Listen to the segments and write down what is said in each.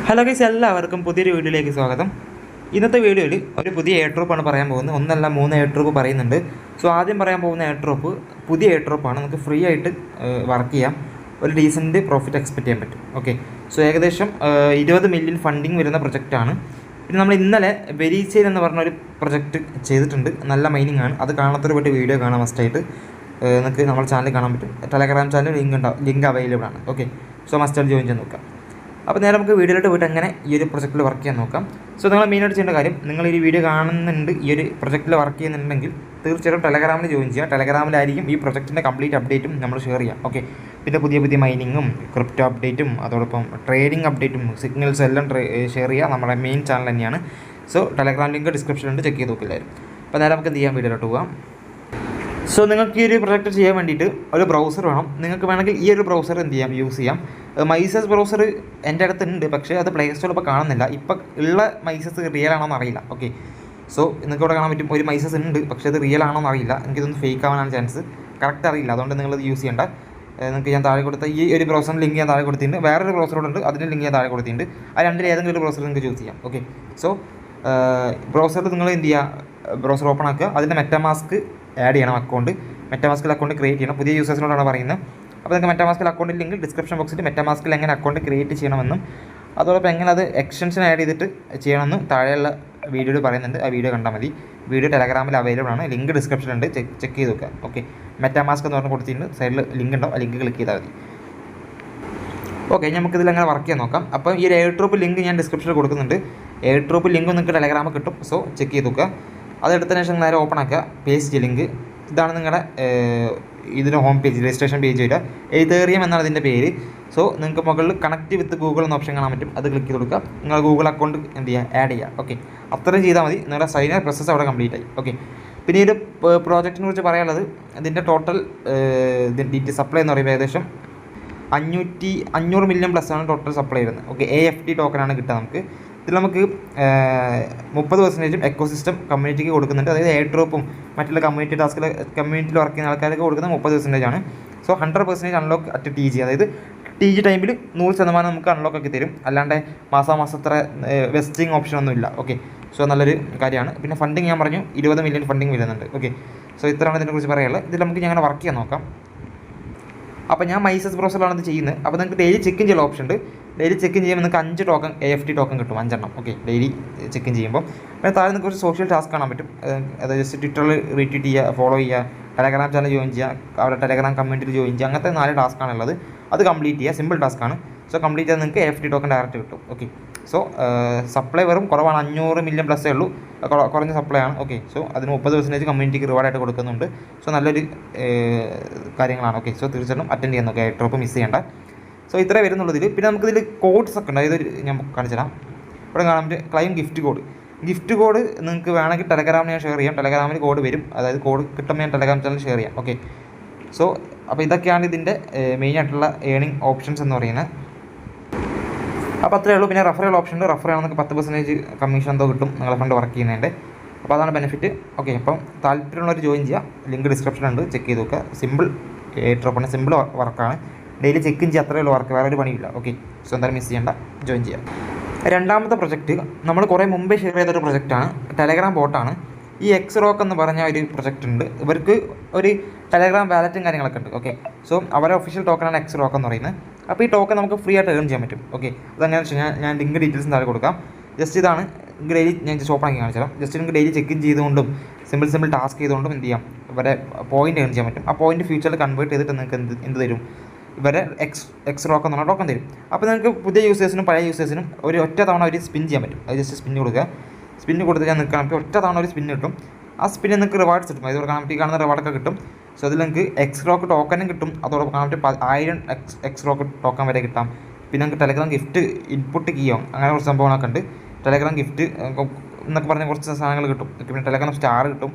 Hello guys, എല്ലാവർക്കും പുതിയൊരു വീഡിയോയിലേക്ക് സ്വാഗതം. ഇന്നത്തെ വീഡിയോയിൽ ഒരു പുതിയ എയർ ഡ്രോപ്പാണ് പറയാൻ പോകുന്നത്. ഒന്നല്ല 3 എയർ ഡ്രോപ്പ് പറയുന്നുണ്ട്. സോ ആദ്യം പറയാൻ പോകുന്ന എയർ ഡ്രോപ്പ് പുതിയ എയർ ഡ്രോപ്പാണ്. നമുക്ക് ഫ്രീ ആയിട്ട് വർക്ക് ചെയ്യാം, ഒരു ഡീസൻറ്റ് പ്രോഫിറ്റ് എക്സ്പെക്റ്റ് ചെയ്യാൻ പറ്റും. ഓക്കെ, സോ ഏകദേശം 20 മില്യൺ ഫണ്ടിങ് വരുന്ന പ്രൊജക്റ്റാണ്. പിന്നെ നമ്മൾ ഇന്നലെ വെരീച്ചെയിൻ എന്ന് പറഞ്ഞൊരു പ്രൊജക്റ്റ് ചെയ്തിട്ടുണ്ട്. നല്ല മൈനിങ് ആണ്. അത് കാണാത്തൊരു പറ്റി വീഡിയോ കാണാൻ മസ്റ്റായിട്ട് നിങ്ങൾക്ക് നമ്മുടെ ചാനലിൽ കാണാൻ പറ്റും. ടെലഗ്രാം ചാനൽ ലിങ്ക് അവൈലബിൾ ആണ്. ഓക്കെ, സോ മസ്റ്റായിട്ട് ജോയിൻ ചെയ്ത് നോക്കാം. അപ്പോൾ നേരെ നമുക്ക് വീഡിയോയിലോട്ട് പോയിട്ട് എങ്ങനെ ഈ ഒരു പ്രൊജക്റ്റിൽ വർക്ക് ചെയ്യാൻ നോക്കാം. സോ നിങ്ങൾ മെയിനായിട്ട് ചെയ്യേണ്ട കാര്യം, നിങ്ങൾ ഈ വീഡിയോ കാണുന്നുണ്ട്, ഈ ഒരു പ്രൊജക്റ്റിൽ വർക്ക് ചെയ്യുന്നുണ്ടെങ്കിൽ തീർച്ചയായിട്ടും ടെലഗ്രാമിൽ ജോയിൻ ചെയ്യുക. ടെലഗ്രാമിലായിരിക്കും ഈ പ്രൊജക്റ്റിൻ്റെ കംപ്ലീറ്റ് അപ്ഡേറ്റും നമ്മൾ ഷെയർ ചെയ്യാം. ഓക്കെ, പിന്നെ പുതിയ മൈനിങ്ങും ക്രിപ്റ്റോ അപ്ഡേറ്റും അതോടൊപ്പം ട്രേഡിംഗ് അപ്ഡേറ്റും സിഗ്നൽസ് എല്ലാം ഷെയർ ചെയ്യുക. നമ്മുടെ മെയിൻ ചാനൽ തന്നെയാണ്. സോ ടെലഗ്രാം ലിങ്ക് ഡിസ്ക്രിപ്ഷനിലുണ്ട്, ചെക്ക് ചെയ്ത് നോക്കില്ലായിരുന്നു. അപ്പോൾ നേരെ നമുക്ക് എന്ത് ചെയ്യാം, വീഡിയോയിലോട്ട് പോകാം. സോ നിങ്ങൾക്ക് ഈ ഒരു പ്രൊജക്റ്റ് ചെയ്യാൻ വേണ്ടിയിട്ട് ഒരു ബ്രൗസർ വേണം. നിങ്ങൾക്ക് വേണമെങ്കിൽ ഈ ഒരു ബ്രൗസർ എന്ത് ചെയ്യാം, യൂസ് ചെയ്യാം. മൈസസ് ബ്രൗസർ എൻ്റെ അടുത്തുണ്ട്, പക്ഷേ അത് പ്ലേ സ്റ്റോറിൽ ഇപ്പോൾ കാണുന്നില്ല. ഇപ്പോൾ ഉള്ള മൈസസ് റിയൽ ആണോന്ന് അറിയില്ല. ഓക്കെ, സോ നിങ്ങൾക്ക് ഇവിടെ കാണാൻ പറ്റും ഒരു മൈസസ് ഉണ്ട്, പക്ഷേ അത് റിയൽ ആണോന്ന് അറിയില്ല. എനിക്കിതൊന്ന് ഫേക്ക് ആവാനാണ് ചാൻസ്, കറക്റ്റ് അറിയില്ല. അതുകൊണ്ട് നിങ്ങളത് യൂസ് ചെയ്യേണ്ട. നിങ്ങൾക്ക് ഞാൻ താഴെ കൊടുത്ത ഈ ഒരു ബ്രൗസറിൻ്റെ ലിങ്ക് ഞാൻ താഴെ കൊടുത്തിട്ടുണ്ട്. വേറൊരു ബ്രൗസറുണ്ട്, അതിൻ്റെ ലിങ്ക് ഞാൻ താഴെ കൊടുത്തിട്ടുണ്ട്. ആ രണ്ടിൽ ഏതെങ്കിലും ഒരു ബ്രൗസർ നിങ്ങൾക്ക് ചൂസ് ചെയ്യാം. ഓക്കെ, സോ ബ്രൗസറിൽ നിങ്ങൾ എന്ത് ചെയ്യുക, ബ്രൗസർ ഓപ്പൺ ആക്കുക. അതിൻ്റെ മെറ്റാമാസ്ക് ആഡ് ചെയ്യണം. മെറ്റാമാസ്കിൽ അക്കൗണ്ട് ക്രിയേറ്റ് ചെയ്യണം. പുതിയ യൂസേഴ്സിനോടാണ് പറയുന്നത്. അപ്പോൾ നിങ്ങൾക്ക് മെറ്റാമാസ്കിൽ അക്കൗണ്ടിൽ ലിങ്ക് ഡിസ്ക്രിപ്ഷൻ ബോക്സിൽ മെറ്റാമാസ്കിൽ എങ്ങനെ അക്കൗണ്ട് ക്രിയേറ്റ് ചെയ്യണമെന്നും അതോടൊപ്പം എങ്ങനെ അത് എക്സ്റ്റൻഷൻ ആഡ് ചെയ്തിട്ട് ചെയ്യണമെന്നും താഴെയുള്ള വീഡിയോയിൽ പറയുന്നുണ്ട്. ആ വീഡിയോ കണ്ടാൽ മതി. വീഡിയോ ടെലഗ്രാമിൽ അവൈലബിൾ ആണ്, ലിങ്ക് ഡിസ്ക്രിപ്ഷനിലുണ്ട്, ചെക്ക് ചെയ്ത് നോക്കുക. ഓക്കെ, മെറ്റാമാസ്ക് എന്ന് പറഞ്ഞ് കൊടുത്തിട്ടുണ്ട്, സൈഡിൽ ലിങ്ക് ഉണ്ടാവും, ആ ലിങ്ക് ക്ലിക്ക് ചെയ്താൽ മതി. ഓക്കെ, നമുക്കിതിൽ എങ്ങനെ വർക്ക് ചെയ്യാൻ നോക്കാം. അപ്പോൾ ഈ ഒരു എയർ ഡ്രോപ്പ് ലിങ്ക് ഞാൻ ഡിസ്ക്രിപ്ഷനിൽ കൊടുക്കുന്നുണ്ട്. എയർ ഡ്രോപ്പ് ലിങ്ക് നിങ്ങൾക്ക് ടെലഗ്രാമിൽ കിട്ടും. സോ ചെക്ക് ചെയ്ത് നോക്കുക. അതെടുത്തതിന് ശേഷം നേരെ ഓപ്പൺ ആക്കുക, പേസ്റ്റ് ലിങ്ക്. ഇതാണ് നിങ്ങളുടെ ഇതിൻ്റെ ഹോം പേജ്, രജിസ്ട്രേഷൻ പേജ് വരിക. എയ്തേറിയം എന്നാണ് ഇതിൻ്റെ പേര്. സോ നിങ്ങൾക്ക് മുകളിൽ കണക്ട് വിത്ത് ഗൂഗിൾ എന്ന ഓപ്ഷൻ കാണാൻ പറ്റും, അത് ക്ലിക്ക് ചെയ്ത് കൊടുക്കുക. നിങ്ങൾ ഗൂഗിൾ അക്കൗണ്ട് എന്ത് ചെയ്യുക, ആഡ് ചെയ്യുക. ഓക്കെ, അത്രയും ചെയ്താൽ മതി, നിങ്ങളുടെ സൈൻ പ്രോസസ്സ് അവിടെ കംപ്ലീറ്റ് ആയി. ഓക്കെ, പിന്നെ ഈ ഒരു പ്രോജക്റ്റിനെ കുറിച്ച് പറയാനുള്ളത്, ഇതിൻ്റെ ടോട്ടൽ സപ്ലൈ എന്ന് പറയുമ്പോൾ ഏകദേശം 500 മില്യൺ പ്ലസ് ആണ് ടോട്ടൽ സപ്ലൈ വരുന്നത്. ഓക്കെ, AFT ടോക്കനാണ് കിട്ടുക നമുക്ക്. ഇതിൽ നമുക്ക് 30% എക്കോസിസ്റ്റം കമ്മ്യൂണിറ്റിക്ക് കൊടുക്കുന്നുണ്ട്. അതായത് എയർ ഡ്രോപ്പും മറ്റുള്ള കമ്മ്യൂണിറ്റിയിൽ വർക്ക് ചെയ്യുന്ന ആൾക്കാർക്ക് കൊടുക്കുന്ന 30% ആണ്. സോ 100% അൺലോക്ക് അറ്റ് TG, അതായത് TG ടൈമിൽ 100% നമുക്ക് അൺലോക്ക് ആക്കി തരും. അല്ലാണ്ട് മാസം അത്ര വെസ്റ്റിംഗ് ഓപ്ഷൻ ഒന്നും ഇല്ല. ഓക്കെ, സോ നല്ലൊരു കാര്യമാണ്. പിന്നെ ഫണ്ടിങ് ഞാൻ പറഞ്ഞു 20 മില്യൺ ഫണ്ടിങ് വരുന്നുണ്ട്. ഓക്കെ, സോ ഇത്രയാണ് ഇതിനെക്കുറിച്ച് പറയാനുള്ളത്. ഇതിൽ നമുക്ക് ഞങ്ങൾ വർക്ക് ചെയ്യാൻ നോക്കാം. അപ്പോൾ ഞാൻ മൈസസ് ബ്രൗസറിലാണ് ഇത് ചെയ്യുന്നത്. അപ്പോൾ നിങ്ങൾക്ക് ഡെയിലി ചെക്ക് ഇൻ ചെയ്യുന്ന ഓപ്ഷൻ ഉണ്ട്. ഡെയിലി ചെക്ക് ഇൻ ചെയ്യുമ്പോൾ നിങ്ങൾക്ക് 5 ടോക്കൺ AFT ടോക്കൺ കിട്ടും, 5 എണ്ണം. ഓക്കെ, ഡെയിലി ചെക്ക് ഇൻ ചെയ്യുമ്പോൾ പിന്നെ താഴെ നിങ്ങൾക്ക് കുറച്ച് സോഷ്യൽ ടാസ്ക് കാണാൻ പറ്റും. അതായത് ജസ്റ്റ് ട്വിറ്ററിൽ റീട്വീറ്റ് ചെയ്യുക, ഫോളോ ചെയ്യുക, ടെലഗ്രാം ചാനൽ ജോയിൻ ചെയ്യുക, അവിടെ ടെലഗ്രാം കമ്മ്യൂണിറ്റിയിൽ ജോയിൻ ചെയ്യുക. അങ്ങനത്തെ 4 ടാസ്ക്കാണുള്ളത്. അത് കംപ്ലീറ്റ് ചെയ്യുക, സിമ്പിൾ ടാസ്ക്കാണ്. സോ കംപ്ലീറ്റ് ചെയ്താൽ നിങ്ങൾക്ക് AFT ടോക്കൺ ഡയറക്റ്റ് കിട്ടും. ഓക്കെ, സോ സപ്ലൈ വെറും കുറവാണ്, 500 മില്യൺ പ്ലസ്സേ ഉള്ളൂ, കുറഞ്ഞ സപ്ലൈ ആണ്. ഓക്കെ, സോ അതിന് 30% കമ്മ്യൂണിറ്റിക്ക് റിവാർഡായിട്ട് കൊടുക്കുന്നുണ്ട്. സോ നല്ലൊരു കാര്യങ്ങളാണ്. ഓക്കെ, സോ തീർച്ചയായിട്ടും അറ്റൻഡ് ചെയ്യാൻ നോക്കുക, എയർ ഡ്രോപ്പ് മിസ് ചെയ്യേണ്ട. സോ ഇത്രേ വരുന്നുള്ളതിൽ. പിന്നെ നമുക്കിതിൽ കോഡ്സ് ഒക്കെ ഉണ്ട്. അതായത് ഞാൻ കാണിച്ചു തരാം. ഇവിടെ കാണാൻ പറ്റും ക്ലൈം ഗിഫ്റ്റ് കോഡ് നിങ്ങൾക്ക് വേണമെങ്കിൽ ടെലഗ്രാമിൽ ഞാൻ ഷെയർ ചെയ്യാം. ടെലഗ്രാമിൽ കോഡ് വരും, അതായത് കോഡ് കിട്ടുമ്പോൾ ഞാൻ ടെലഗ്രാം ചാനൽ ഷെയർ ചെയ്യാം. ഓക്കെ, സോ അപ്പോൾ ഇതൊക്കെയാണ് ഇതിൻ്റെ മെയിനായിട്ടുള്ള ഏണിംഗ് ഓപ്ഷൻസ് എന്ന് പറയുന്നത്. അപ്പോൾ അത്രയേ ഉള്ളൂ. പിന്നെ റഫറൽ ഓപ്ഷൻ ഉണ്ട്. റഫർ ആണെങ്കിൽ 10% കമ്മീഷൻ എന്തോ കിട്ടും നിങ്ങളെ ഫണ്ട് വർക്ക് ചെയ്യുന്നതിൻ്റെ. അപ്പോൾ അതാണ് ബെനിഫിറ്റ്. ഓക്കെ, അപ്പം താല്പര്യമുള്ളവർ ജോയിൻ ചെയ്യുക, ലിങ്ക് ഡിസ്ക്രിപ്ഷനുണ്ട്, ചെക്ക് ചെയ്ത് നോക്കുക. സിമ്പിൾ എയർ ഡ്രോപ്പാണ്, സിമ്പിൾ വർക്കാണ്. ഡെയിലി ചെക്ക് ഇൻ ചെയ്യുക, അത്രയേ ഉള്ളൂ വർക്ക്, വേറെ ഒരു പണിയില്ല. ഓക്കെ, സോ എന്തായാലും മിസ് ചെയ്യേണ്ട, ജോയിൻ ചെയ്യുക. രണ്ടാമത്തെ പ്രൊജക്റ്റ് നമ്മൾ കുറേ മുമ്പേ ഷെയർ ചെയ്തൊരു പ്രൊജക്റ്റാണ്, ടെലഗ്രാം ബോട്ടാണ്. ഈ എക്സ്റോക്ക് എന്ന് പറഞ്ഞ ഒരു പ്രൊജക്റ്റ് ഉണ്ട്. ഇവർക്ക് ഒരു ടെലഗ്രാം വാലറ്റും കാര്യങ്ങളൊക്കെ ഉണ്ട്. ഓക്കെ, സോ അവരുടെ ഒഫീഷ്യൽ ടോക്കനാണ് എക്സ്റോക്ക് എന്ന് പറയുന്നത്. അപ്പോൾ ഈ ടോക്കൺ നമുക്ക് ഫ്രീ ആയിട്ട് ഏൺ ചെയ്യാൻ പറ്റും. ഓക്കെ, അതെങ്ങനെയാണെന്ന് വെച്ച് കഴിഞ്ഞാൽ ഞാൻ ലിങ്ക് ഡീറ്റെയിൽസ് താഴെ കൊടുക്കാം. ജസ്റ്റ് ഇതാണ് ഡെയിലി ഞാൻ ഷോപ്പ് ആക്കി കാണിച്ചു തരാം. ജസ്റ്റ് നിങ്ങൾക്ക് ഡെയിലി ചെക്ക് ഇൻ ചെയ്തുകൊണ്ടും സിമ്പിൾ ടാസ്ക് ചെയ്തുകൊണ്ടും എന്ത് ചെയ്യാം, ഇവരെ പോയിന്റ് ഏൺ ചെയ്യാൻ പറ്റും. ആ പോയിന്റ് ഫ്യൂച്ചറിൽ കൺവേർട്ട് ചെയ്തിട്ട് നിങ്ങൾക്ക് എന്ത് തരും, ഇവരെ എക്സ്റോക്ക് എന്ന് പറഞ്ഞാൽ ടോക്കൺ തരും. അപ്പോൾ നിങ്ങൾക്ക് പുതിയ യൂസേഴ്സിനും പഴയ യൂസേഴ്സിനും ഒറ്റ തവണ ഒരു സ്പിൻ ചെയ്യാൻ പറ്റും. അത് ജസ്റ്റ് സ്പിൻ കൊടുക്കുക. സ്പിന്ന് കൊടുത്ത് ഞാൻ നിൽക്കാൻ പറ്റും, ഒറ്റ തവണ ഒരു സ്പിൻ കിട്ടും. ആ സ്പിന്നിൽ നിങ്ങൾക്ക് റിവാർഡ്സ് കിട്ടും. ഇത് കാണുന്ന റിവാർഡൊക്കെ കിട്ടും. സോ അതിൽ നിങ്ങൾക്ക് എക്സ്റോക്ക് ടോക്കനും കിട്ടും. അതോടൊപ്പം കാണാൻ പറ്റും 1000 എക്സ്റോക്ക് ടോക്കൺ വരെ കിട്ടാം. പിന്നെ നിങ്ങൾക്ക് ടെലഗ്രാം ഗിഫ്റ്റ് ഇൻപുട്ട് കീയോ അങ്ങനെ കുറച്ച് സംഭവങ്ങളൊക്കെ ഉണ്ട്. ടെലഗ്രാം ഗിഫ്റ്റ് എന്നൊക്കെ പറഞ്ഞ കുറച്ച് സാധനങ്ങൾ കിട്ടും. പിന്നെ ടെലഗ്രാം സ്റ്റാർ കിട്ടും.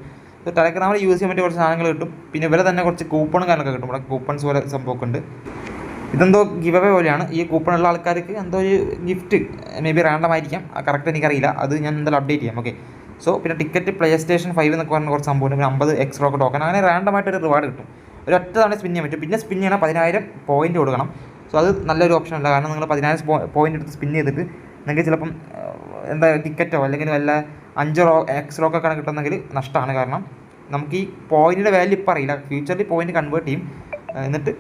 ടെലഗ്രാമിൽ യൂസ് ചെയ്യാൻ പറ്റിയ കുറച്ച് സാധനങ്ങൾ കിട്ടും. പിന്നെ ഇവരെ തന്നെ കുറച്ച് കൂപ്പണും കാര്യങ്ങളൊക്കെ കിട്ടും. ഇവിടെ കൂപ്പൺസ് പോലെ സംഭവമൊക്കെ ഉണ്ട്. ഇതെന്തോ ഗിവ് അവേ പോലെയാണ്. ഈ കൂപ്പണുള്ള ആൾക്കാർക്ക് എന്തോ ഒരു ഗിഫ്റ്റ് മേ ബി റാൻഡം ആയിരിക്കാം, കറക്റ്റ് എനിക്കറിയില്ല. അത് ഞാൻ എന്തായാലും അപ്ഡേറ്റ് ചെയ്യാം. ഓക്കെ, സോ പിന്നെ ടിക്കറ്റ് PlayStation 5 എന്നൊക്കെ പറഞ്ഞ കുറച്ച് സംഭവം. പിന്നെ 50 എക്സ്റോക്ക് ടോക്കൺ, അങ്ങനെ റാൻഡമായിട്ടൊരു റിവാർഡ് കിട്ടും. ഒരു ഒറ്റ തവണ സ്പിൻ ചെയ്യാൻ പറ്റും. പിന്നെ സ്പിൻ ചെയ്യണം 10,000 പോയിന്റ് കൊടുക്കണം. സോ അത് നല്ലൊരു ഓപ്ഷൻ അല്ല, കാരണം നിങ്ങൾ 10,000 പോയിന്റ് എടുത്ത് സ്പിൻ ചെയ്തിട്ട് നിങ്ങൾക്ക് ചിലപ്പം എന്താ ടിക്കറ്റോ അല്ലെങ്കിൽ വല്ല 5 എക്സ് റോക്കൊക്കെയാണ് കിട്ടുന്നെങ്കിൽ നഷ്ടമാണ്. കാരണം നമുക്ക് ഈ പോയിൻറ്റിൻ്റെ വാല്യൂ ഇപ്പോൾ അറിയില്ല, ഫ്യൂച്ചറിൽ പോയിൻറ്റ് കൺവേർട്ട് ചെയ്യും, എന്നിട്ട്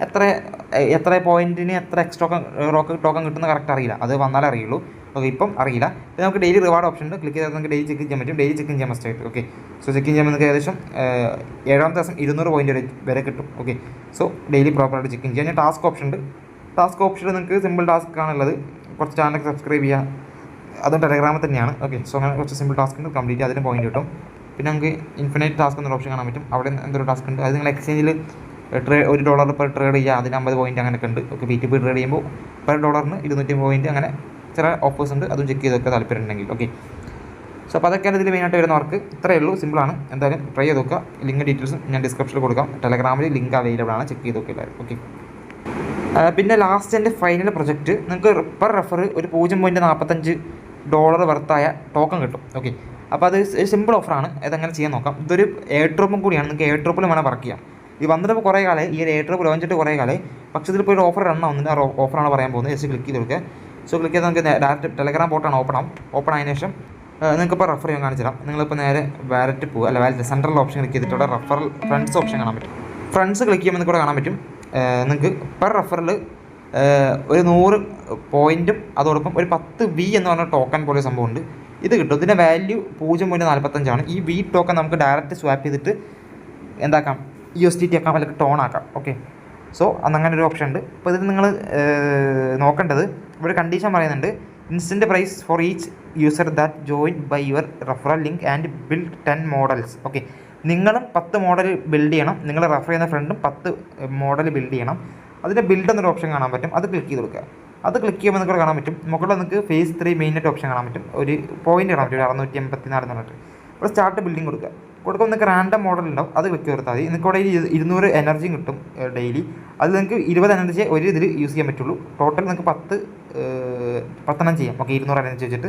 എത്ര പോയിൻറ്റിന് എത്ര എക്സ് ടോക്കൺ കിട്ടുന്ന കറക്റ്റ് അറിയില്ല, അത് വന്നാലേ അറിയുള്ളൂ. ഓക്കെ, ഇപ്പം അറിയില്ല. പിന്നെ നമുക്ക് ഡെയിലി റിവാർഡ് ഓപ്ഷൻ ഉണ്ട്, ക്ലിക്ക് ചെയ്താൽ നമുക്ക് ഡെയിലി ചെക്ക് ചെയ്യാൻ പറ്റും. ഡെയിലി ചെക്ക് ചെയ്യാൻ മസ്റ്റായിട്ട്. ഓക്കെ, സോ ചെക്ക് ചെയ്യുമ്പോൾ നിങ്ങൾക്ക് ഏകദേശം 7ാമത്തെ ദിവസം 200 പോയിൻറ്റ് വരെ കിട്ടും. ഓക്കെ, സോ ഡെയിലി പ്രോപ്പറായിട്ട് ചെക്ക് ചെയ്യാം. ഞാൻ ടാസ്ക് ഓപ്ഷൻ ഉണ്ട്, ടാസ്ക് ഓപ്ഷനിൽ നിങ്ങൾക്ക് സിമ്പിൾ ടാസ്ക് ആണുള്ളത്. കുറച്ച് ചാനലൊക്കെ സബ്സ്ക്രൈബ് ചെയ്യുക, അതും ടെലഗ്രാമിൽ തന്നെയാണ്. ഓക്കെ, സോ അങ്ങനെ കുറച്ച് സിമ്പിൾ ടാസ്ക് ഉണ്ട്, കംപ്ലീറ്റ് അതിന് പോയിന്റ് കിട്ടും. പിന്നെ നമുക്ക് ഇൻഫിനൈറ്റ് ടാസ്ക് എന്നൊരു ഓപ്ഷൻ കാണാൻ പറ്റും. അവിടെ എന്തൊരു ടാസ്ക് ഉണ്ട്, അത് നിങ്ങൾ എക്സ്ചേഞ്ചിൽ $1 per ട്രേഡ് ചെയ്യുക, അതിന് 50 പോയിൻറ്റ് അങ്ങനെയൊക്കെ ഉണ്ട്. ഓക്കെ, P2P ട്രേഡ് ചെയ്യുമ്പോൾ per ഡോളറിന് 250 പോയിൻറ്റ്, അങ്ങനെ ചില ഓഫേഴ്സ് ഉണ്ട്, അതും ചെക്ക് ചെയ്തൊക്കെ താല്പര്യം ഉണ്ടെങ്കിൽ. ഓക്കെ, സോ അപ്പോൾ അതൊക്കെയാണ് ഇതിൽ മെയിനായിട്ട് വരുന്നവർക്ക്. ഇത്രയേ ഉള്ളൂ, സിമ്പിളാണ്. എന്തായാലും ട്രൈ ചെയ്ത് നോക്കുക. ലിങ്ക് ഡീറ്റെയിൽസും ഞാൻ ഡിസ്ക്രിപ്ഷനിൽ കൊടുക്കാം. ടെലഗ്രാമിൽ ലിങ്ക് അവൈലബിൾ ആണ്, ചെക്ക് ചെയ്ത് നോക്കുക എല്ലാവരും. ഓക്കെ, പിന്നെ ലാസ്റ്റ് എൻ്റെ ഫൈനൽ പ്രൊജക്റ്റ്, നിങ്ങൾക്ക് പെർ റെഫർ ഒരു $0.45 വർത്തായ ടോക്കൺ കിട്ടും. ഓക്കെ, അപ്പോൾ അത് സിമ്പിൾ ഓഫറാണ്, ഇതെങ്ങനെ ചെയ്യാൻ നോക്കാം. ഇതൊരു എയർ ഡ്രോപ്പും കൂടിയാണ്, നിങ്ങൾക്ക് എയർ ഡ്രോപ്പിൽ വേണം വർക്ക് ചെയ്യാം. ഇത് വന്നിട്ട് കുറേ കാലം, ഈ ഒരു എയർ ഡ്രോപ്പ് ലോഞ്ചിട്ട് കുറേ കാലം, പക്ഷേ ഇതിലിപ്പോൾ ഒരു ഓഫർ റൺ ആവുന്നുണ്ട്. ആ ഓഫറാണ് പറയാൻ പോകുന്നത്. ജസ്റ്റ് ക്ലിക്ക് ചെയ്ത് കൊടുക്കുക. സോ ക്ലിക്ക് ചെയ്താൽ നമുക്ക് ഡയറക്റ്റ് ടെലഗ്രാം പോർട്ടാണ് ഓപ്പൺ ആയതിനു ശേഷം നിങ്ങൾക്കിപ്പോൾ റെഫർ ചെയ്യാൻ കാണിച്ചു തരാം. നിങ്ങളിപ്പോൾ നേരെ വാലറ്റ് പോകുക, അല്ല വാലറ്റ് സെൻട്രൽ ഓപ്ഷൻ ക്ലിക്ക് ചെയ്തിട്ട് അവിടെ റെഫറൽ ഫ്രണ്ട്സ് ഓപ്ഷൻ കാണാൻ പറ്റും. ഫ്രണ്ട്സ് ക്ലിക്ക് ചെയ്യുമ്പോൾ നിങ്ങൾക്ക് ഇവിടെ കാണാൻ പറ്റും നിങ്ങൾക്ക് പെർ റെഫറിൽ ഒരു 100 പോയിൻറ്റും അതോടൊപ്പം ഒരു 10 V എന്ന് പറഞ്ഞ ടോക്കൺ പോലെ സംഭവമുണ്ട്. ഇത് കിട്ടും. ഇതിൻ്റെ വാല്യൂ 0.45 ഈ V ടോക്കൺ നമുക്ക് ഡയറക്റ്റ് സ്വാപ്പ് ചെയ്തിട്ട് എന്താക്കാം, USDT ആക്കാം, അല്ലെങ്കിൽ ടോൺ ആക്കാം. ഓക്കെ, സോ അങ്ങനെ ഒരു ഓപ്ഷൻ ഉണ്ട്. അപ്പോൾ ഇതിൽ നിങ്ങൾ നോക്കേണ്ടത്, ഇവിടെ കണ്ടീഷൻ പറയുന്നുണ്ട്, instant prize for each user that join by your referral link and build 10 models. Okay, നിങ്ങളും 10 മോഡൽ ബിൽഡ് ചെയ്യണം, നിങ്ങൾ റെഫർ ചെയ്യുന്ന ഫ്രണ്ടും 10 മോഡൽ ബിൽഡ് ചെയ്യണം. അതിൻ്റെ ബിൽഡ് എന്നൊരു ഓപ്ഷൻ കാണാൻ പറ്റും, അത് ക്ലിക്ക് ചെയ്ത് കൊടുക്കുക. അത് ക്ലിക്ക് ചെയ്യുമ്പോൾ നിങ്ങൾക്ക് കാണാൻ പറ്റും, മുകളിൽ നിങ്ങൾക്ക് ഫേസ് 3 മെയിനായിട്ട് ഓപ്ഷൻ കാണാൻ പറ്റും, ഒരു പോയിന്റ് കാണാൻ പറ്റും, 684 എന്ന് പറഞ്ഞിട്ട്. അപ്പോൾ സ്റ്റാർട്ട് ബിൽഡിംഗ് കൊടുക്കുമ്പോൾ നിങ്ങൾക്ക് റാൻഡം മോഡൽ ഉണ്ടാവും, അത് ക്ലിക്ക് കൊടുത്താൽ മതി. നിങ്ങൾക്ക് ഇവിടെ 200 എനർജിയും കിട്ടും ഡെയിലി. അത് നിങ്ങൾക്ക് 20 എനർജി ഒരു ഇതിൽ യൂസ് ചെയ്യാൻ പറ്റുള്ളൂ. ടോട്ടൽ നിങ്ങൾക്ക് 10 ചെയ്യാം. ഓക്കെ, 200 എനർജി വെച്ചിട്ട്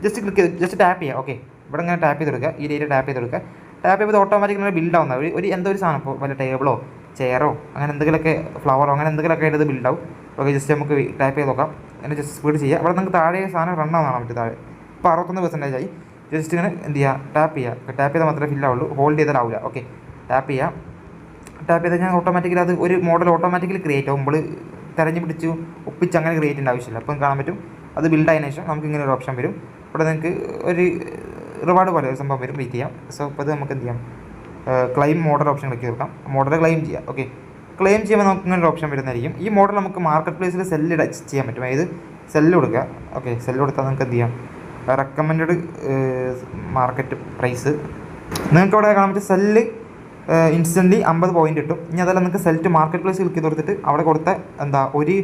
ജസ്റ്റ് ക്ലിക്ക് ചെയ്ത് ജസ്റ്റ് ടാപ്പ് ചെയ്യാം. ഓക്കെ, ഇവിടെ ഇങ്ങനെ ടാപ്പ് ചെയ്ത് കൊടുക്കുക, ഈ ഏരിയ ടാപ്പ് ചെയ്ത് കൊടുക്കുക. ടാപ്പ് ചെയ്യുമ്പോൾ ഓട്ടോമാറ്റിക്കലി ബിൽഡ് ആവുന്ന ഒരു എന്തോ ഒരു സാധനം, ഇപ്പോൾ വല്ല ടേബിളോ ചെയറോ അങ്ങനെ എന്തെങ്കിലുമൊക്കെ ഫ്ലവറോ അങ്ങനെ എന്തെങ്കിലുമൊക്കെ ആയിട്ട് ബിൽഡാവും. ഓക്കെ, ജസ്റ്റ് നമുക്ക് ടാപ്പ് ചെയ്ത് നോക്കാം. അങ്ങനെ ജസ്റ്റ് സ്പീഡ് ചെയ്യുക. അവിടെ നിങ്ങൾക്ക് താഴെ സാധനം റൺ ആവുന്നതാണ് പറ്റും. താഴെ ഇപ്പോൾ 61% ആയി. ജസ്റ്റ് ഇങ്ങനെ എന്ത് ചെയ്യുക, ടാപ്പ് ചെയ്യുക. ടാപ്പ് ചെയ്താൽ മാത്രമേ ഫില്ലാവുള്ളൂ, ഹോൾഡ് ചെയ്താലാവില്ല. ഓക്കെ, ടാപ്പ് ചെയ്യുക. ടാപ്പ് ചെയ്ത് കഴിഞ്ഞാൽ ഓട്ടോമാറ്റിക്കലി അത് ഒരു മോഡൽ ഓട്ടോമാറ്റിക്കലി ക്രിയേറ്റ് ആവും. നമ്മൾ തിരഞ്ഞു പിടിച്ച് ഒപ്പിച്ച് അങ്ങനെ ക്രിയേറ്റ് ചെയ്യേണ്ട ആവശ്യമില്ല. അപ്പം കാണാൻ പറ്റും അത് ബിൽഡ് ആയതിനു ശേഷം നമുക്ക് ഇങ്ങനെ ഒരു ഓപ്ഷൻ വരും. ഇവിടെ നിങ്ങൾക്ക് ഒരു റിവാർഡ് പോലെ ഒരു സംഭവം വരും, വെയിറ്റ് ചെയ്യാം. സോ അപ്പോൾ അത് നമുക്ക് എന്ത് ചെയ്യാം, ക്ലെയിം മോഡൽ ഓപ്ഷൻ ക്ലിക്ക് ചെയ്ത് കൊടുക്കാം. മോഡൽ ക്ലെയിം ചെയ്യാം. ഓക്കെ, ക്ലെയിം ചെയ്യുമ്പോൾ നമുക്ക് ഇങ്ങനെ ഒരു ഓപ്ഷൻ വരുന്നതായിരിക്കും. ഈ മോഡൽ നമുക്ക് മാർക്കറ്റ് പ്ലേസിൽ ചെയ്യാൻ പറ്റും. അതായത് സെല്ല് കൊടുക്കുക. ഓക്കെ, സെല്ല് കൊടുത്താൽ നമുക്ക് എന്ത് ചെയ്യാം, റെക്കമെൻഡ് മാർക്കറ്റ് പ്രൈസ് നിങ്ങൾക്ക് ഇവിടെ കാണാൻ പറ്റും. സെല്ല് ഇൻസ്റ്റൻ്റ്ലി 50 പോയിൻറ്റ് കിട്ടും. ഇനി അതല്ല നിങ്ങൾക്ക് sell to market place click ചെയ്ത് കൊടുത്തിട്ട് അവിടെ കൊടുത്ത എന്താ ഒരു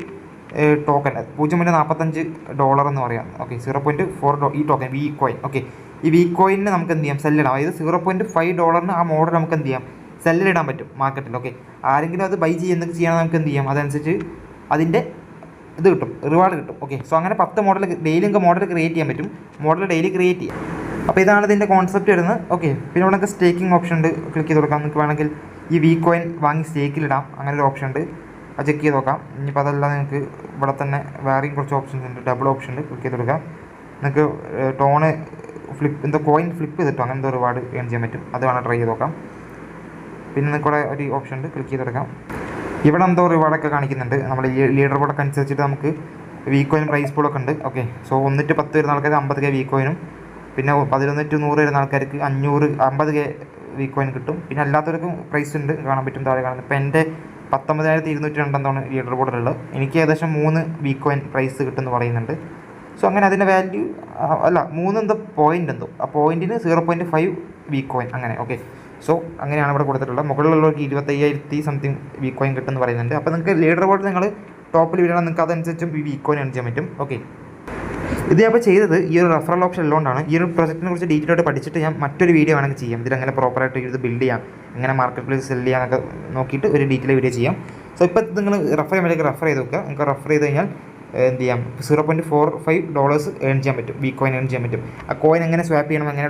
ടോക്കൺ $0.45 എന്ന് പറയാം. ഓക്കെ, 0.4 ഈ ടോക്കൺ വി കോയിൻ. ഓക്കെ, ഈ വി കോയിന് നമുക്ക് എന്ത് ചെയ്യാം, സെല്ലിടാം. അതായത് $0.5 ആ മോഡൽ നമുക്ക് എന്ത് ചെയ്യാം, സെല്ലിടാൻ പറ്റും മാർക്കറ്റിൽ. ഓക്കെ, ആരെങ്കിലും അത് ബൈ ചെയ്യണം നമുക്ക് എന്ത് ചെയ്യാം, അതനുസരിച്ച് അതിൻ്റെ ഇത് കിട്ടും, റിവാർഡ് കിട്ടും. ഓക്കെ, സോ അങ്ങനെ 10 മോഡൽ ഡെയിലി നിങ്ങൾക്ക് മോഡൽ ക്രിയേറ്റ് ചെയ്യാൻ പറ്റും. മോഡൽ ഡെയിലി ക്രിയേറ്റ് ചെയ്യാം. അപ്പോൾ ഇതാണ് ഇതിൻ്റെ കോൺസെപ്റ്റ് വരുന്നത്. ഓക്കെ, പിന്നെ ഇവിടെ നിങ്ങൾക്ക് സ്റ്റേക്കിംഗ് ഓപ്ഷൻ ഉണ്ട്, ക്ലിക്ക് ചെയ്ത് കൊടുക്കാം. നിങ്ങൾക്ക് വേണമെങ്കിൽ ഈ വി കോയിൻ വാങ്ങി സ്റ്റേക്കിലിടാം, അങ്ങനെ ഒരു ഓപ്ഷൻ ഉണ്ട്, അത് ചെക്ക് ചെയ്ത് നോക്കാം. ഇനിയിപ്പോൾ അതല്ല നിങ്ങൾക്ക് ഇവിടെ തന്നെ വേറെയും കുറച്ച് ഓപ്ഷൻസ് ഉണ്ട്, ഡബിൾ ഓപ്ഷൻ ഉണ്ട്, ക്ലിക്ക് ചെയ്ത് കൊടുക്കാം. നിങ്ങൾക്ക് ടോണ് എന്തോ കോയിൻ ഫ്ലിപ്പ് ചെയ്തിട്ടോ അങ്ങനെ എന്തോ റിവാർഡ് ഏൺ ചെയ്യാൻ പറ്റും, അത് വേണം ട്രൈ ചെയ്ത് നോക്കാം. പിന്നെ നിങ്ങൾക്ക് ഇവിടെ ഒരു ഓപ്ഷൻ ഉണ്ട്, ക്ലിക്ക് ചെയ്ത് കൊടുക്കാം. ഇവിടെ എന്തോ റിവാർഡൊക്കെ കാണിക്കുന്നുണ്ട്. നമ്മുടെ ലീഡർ ബോർഡൊക്കെ അനുസരിച്ചിട്ട് നമുക്ക് വി കോയിൻ പ്രൈസ് പൂളൊക്കെ ഉണ്ട്. ഓക്കെ, സോ 1 to 10 വരുന്ന ആൾക്കാർക്ക് 50K വി കോയിനും, പിന്നെ 11 to 100 വരുന്ന ആൾക്കാർക്ക് 50K വി കോയിൻ കിട്ടും. പിന്നെ അല്ലാത്തവർക്കും പ്രൈസ് ഉണ്ട്, കാണാൻ പറ്റും താഴെ കാണുന്നത്. ഇപ്പോൾ എൻ്റെ 19,202 എന്താണ് ലീഡർ ബോർഡിലുള്ളത്. എനിക്ക് ഏകദേശം 3 വി കോയിൻ പ്രൈസ് കിട്ടുമെന്ന് പറയുന്നുണ്ട്. സോ അങ്ങനെ അതിൻ്റെ വാല്യൂ അല്ല 3 എന്തോ പോയിൻ്റ് എന്തോ, ആ പോയിൻറ്റിന് 0.5 വി കോയിൻ അങ്ങനെ. ഓക്കെ, സോ അങ്ങനെയാണ് ഇവിടെ കൊടുത്തിട്ടുള്ളത്. മുകളിലുള്ളവർക്ക് 25,000 സംതിങ് വി കോയിൻ കിട്ടുമെന്ന് പറയുന്നുണ്ട്. അപ്പോൾ നിങ്ങൾക്ക് ലീഡർ ബോർഡ് നിങ്ങൾ ടോപ്പിൽ വീഴണം, നിങ്ങൾക്ക് അതനുസരിച്ചും വി കോയിൻ ഏൺ ചെയ്യാൻ പറ്റും. ഓക്കെ, ഇത് ഞാൻ ഇപ്പോൾ ചെയ്തത് ഈ ഒരു റെഫറൽ ഓപ്ഷൻ ഉള്ളതുകൊണ്ടാണ്. ഈ ഒരു പ്രൊജക്റ്റിനെ കുറിച്ച് ഡീറ്റെയിൽ ആയിട്ട് പഠിച്ചിട്ട് ഞാൻ മറ്റൊരു വീഡിയോ വേണമെങ്കിൽ ചെയ്യാം. ഇതിലെങ്ങനെ പ്രോപ്പറായിട്ട് ഇത് ബിൽഡ് ചെയ്യാം, എങ്ങനെ മാർക്കറ്റ് പ്ലേസ് സെല് ചെയ്യാനൊക്കെ നോക്കിയിട്ട് ഒരു ഡീറ്റെയിൽ വീഡിയോ ചെയ്യാം. സോ ഇപ്പോൾ നിങ്ങൾ റെഫർ ചെയ്യുമ്പോഴേക്ക് റെഫർ ചെയ്ത് നോക്കുക. നിങ്ങൾക്ക് റെഫർ ചെയ്ത് കഴിഞ്ഞാൽ എന്ത് ചെയ്യാം, $0.45 ഏൺ ചെയ്യാൻ പറ്റും, വി കോയിൻ ഏൺ ചെയ്യാൻ പറ്റും. ആ കോയിൻ എങ്ങനെ സ്വാപ്പ് ചെയ്യണം, എങ്ങനെ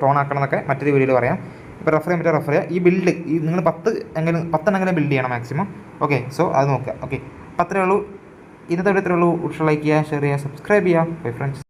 ടോൺ ആക്കണം എന്നൊക്കെ മറ്റൊരു വീഡിയോയിൽ പറയാം. ഇപ്പോൾ റെഫർ ചെയ്യാൻ പറ്റുക റെഫർ ചെയ്യുക. ഈ ബിൽഡ് നിങ്ങൾ 10 എങ്ങനെ ബിൽഡ് ചെയ്യണം മാക്സിമം. ഓക്കെ, സോ അത് നോക്കുക. ഓക്കെ, അപ്പോൾ അത്രയേ ഉള്ളൂ. ഇന്നത്തെ വീഡിയോ ഇത്രയേ ഉള്ളൂ. ലൈക്ക് ചെയ്യുക, ഷെയർ ചെയ്യുക, സബ്സ്ക്രൈബ് ചെയ്യുക. Bye friends.